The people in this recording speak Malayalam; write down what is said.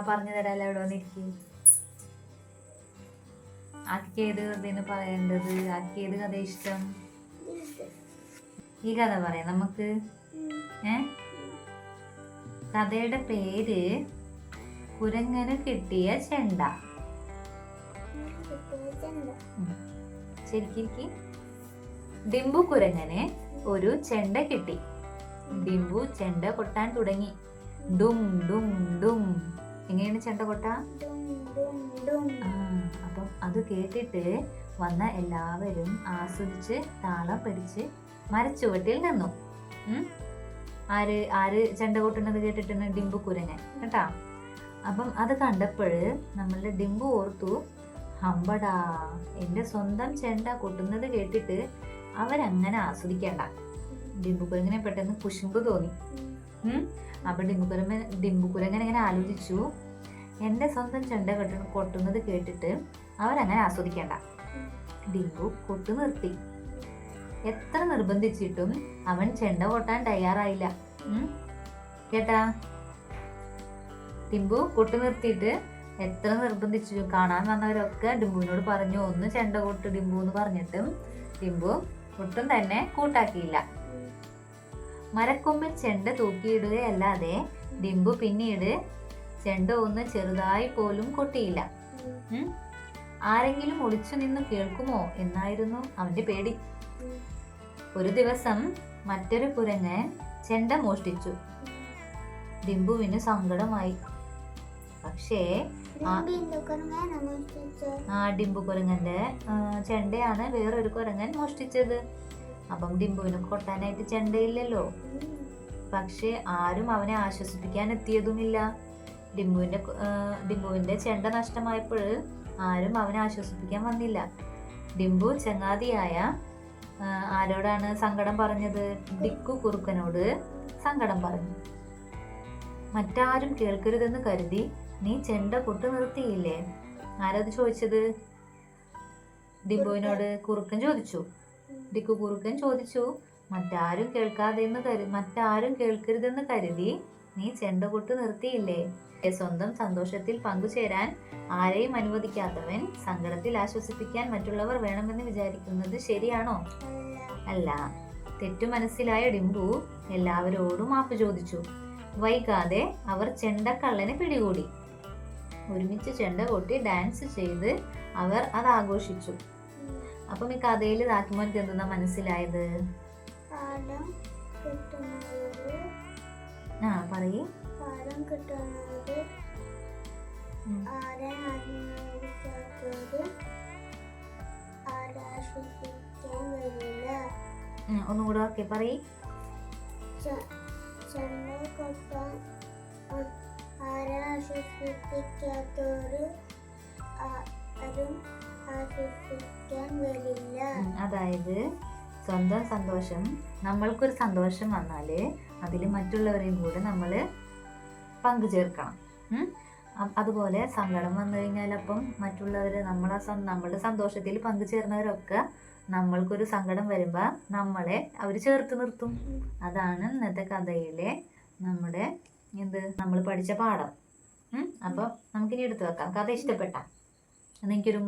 പറഞ്ഞു തരാല്ലോ അവിടെ വന്നിരിക്കും. ആക്കിയത് കഥയെന്ന് പറയേണ്ടത്, ആക്കിയത് കഥ ഇഷ്ടം. ഈ കഥ പറയാം നമുക്ക്. കഥയുടെ പേര് കുരങ്ങന് കിട്ടിയ ചെണ്ട. ശരിക്കും ഡിംബു കുരങ്ങനെ ഒരു ചെണ്ട കിട്ടി. ഡിംബു ചെണ്ട കൊട്ടാൻ തുടങ്ങി. ഡും ഡും ഡും. എങ്ങനെയാണ് ചെണ്ട കൊട്ടാ? അപ്പം അത് കേട്ടിട്ട് വന്ന എല്ലാവരും ആസ്വദിച്ച് താളം പിടിച്ച് മരച്ചുവട്ടിൽ നിന്നു. ആര് ആര് ചെണ്ട കൊട്ടുന്നത് കേട്ടിട്ടുണ്ട്? ഡിംബു കുരങ്ങൻ കേട്ടാ. അപ്പം അത് കണ്ടപ്പോൾ നമ്മളുടെ ഡിംബു ഓർത്തു, ഹമ്പടാ, എൻ്റെ സ്വന്തം ചെണ്ട കൊട്ടുന്നത് കേട്ടിട്ട് അവരങ്ങനെ ആസ്വദിക്കേണ്ട. ഡിംബു കുരങ്ങനെ പെട്ടെന്ന് കുശുമ്പ് തോന്നി. അപ്പൊ ഡിംബു കുരങ്ങൻ ഇങ്ങനെ ആലോചിച്ചു, എൻ്റെ സ്വന്തം ചെണ്ട കൊട്ടുന്നത് കേട്ടിട്ട് അവരങ്ങനെ ആസ്വദിക്കേണ്ട. ഡിംബു കൊട്ടു നിർത്തി. എത്ര നിർബന്ധിച്ചിട്ടും അവൻ ചെണ്ട കൊട്ടാൻ തയ്യാറായില്ല. കേട്ടാ? ഡിംബു കൊട്ടു നിർത്തിയിട്ട് എത്ര നിർബന്ധിച്ചു. കാണാൻ വന്നവരൊക്കെ ഡിംബുവിനോട് പറഞ്ഞു, ഒന്ന് ചെണ്ട കൊട്ട് ഡിംബു എന്ന് പറഞ്ഞിട്ടും ഡിംബു ഒട്ടും തന്നെ കൂട്ടാക്കിയില്ല. മരക്കൊമ്പിൽ ചെണ്ട തൂക്കിയിടുകയല്ലാതെ ഡിംബു പിന്നീട് ചെണ്ട ഒന്ന് ചെറുതായി പോലും കൊട്ടിയില്ല. ആരെങ്കിലും ഒളിച്ചു നിന്ന് കേൾക്കുമോ എന്നായിരുന്നു അവന്റെ പേടി. ഒരു ദിവസം മറ്റൊരു കുരങ്ങൻ ചെണ്ട മോഷ്ടിച്ചു. ഡിംബുവിന് സങ്കടമായി. പക്ഷേ ഡിംബു കുരങ്ങന്റെ ചെണ്ടയാണ് വേറൊരു കുരങ്ങൻ മോഷ്ടിച്ചത്. അപ്പം ഡിംബുവിന് കൊട്ടാനായിട്ട് ചെണ്ടയില്ലല്ലോ. പക്ഷെ ആരും അവനെ ആശ്വസിപ്പിക്കാൻ എത്തിയതുമില്ല. ഡിംബുവിന്റെ ചെണ്ട നഷ്ടമായപ്പോൾ ആരും അവനെ ആശ്വസിപ്പിക്കാൻ വന്നില്ല. ഡിംബു ചങ്ങാതിയായ ആരോടാണ് സങ്കടം പറഞ്ഞത്? ഡിക്കു കുറുക്കനോട് സങ്കടം പറഞ്ഞു. മറ്റാരും കേൾക്കരുതെന്ന് കരുതി നീ ചെണ്ട കൊട്ടു നിർത്തിയില്ലേ? ആരത് ചോദിച്ചത്? ഡിംബുവിനോട് കുറുക്കൻ ചോദിച്ചു. ഡിക്കു കുറുക്കൻ ചോദിച്ചു, മറ്റാരും കേൾക്കരുതെന്ന് കരുതി നീ ചെണ്ട കൊട്ടു നിർത്തിയില്ലേ? സ്വന്തം സന്തോഷത്തിൽ പങ്കുചേരാൻ ആരെയും അനുവദിക്കാത്തവൻ സങ്കടത്തിൽ ആശ്വസിപ്പിക്കാൻ മറ്റുള്ളവർ വേണമെന്ന് വിചാരിക്കുന്നത് ശരിയാണോ? അല്ല. തെറ്റു മനസ്സിലായ ഡിംബു എല്ലാവരോടും മാപ്പ് ചോദിച്ചു. വൈകാതെ അവർ ചെണ്ടക്കള്ളനെ പിടികൂടി. ഒരുമിച്ച് ചെണ്ട കൊട്ടി ഡാൻസ് ചെയ്ത് അവർ അത് ആഘോഷിച്ചു. അപ്പം ഈ കഥയിൽ താക്കിമോനിക്ക് എന്തെന്നാ മനസ്സിലായത്? പറയേ. ഒന്നുകൂടെ ഓക്കെ പറയേ. അതായത് സ്വന്തം സന്തോഷം, നമ്മൾക്കൊരു സന്തോഷം വന്നാല് അതിൽ മറ്റുള്ളവരെയും കൂടെ നമ്മൾ പങ്കുചേർക്കണം. അതുപോലെ സങ്കടം വന്നു കഴിഞ്ഞാൽ അപ്പം മറ്റുള്ളവര് നമ്മുടെ സന്തോഷത്തിൽ പങ്കുചേർന്നവരൊക്കെ നമ്മൾക്കൊരു സങ്കടം വരുമ്പോൾ നമ്മളെ അവർ ചേർത്ത് നിർത്തും. അതാണ് ഇന്നത്തെ കഥയിലെ നമ്മൾ പഠിച്ച പാഠം. അപ്പോൾ നമുക്കിനി എടുത്തു വെക്കാം. കഥ ഇഷ്ടപ്പെട്ട എനിക്കൊരു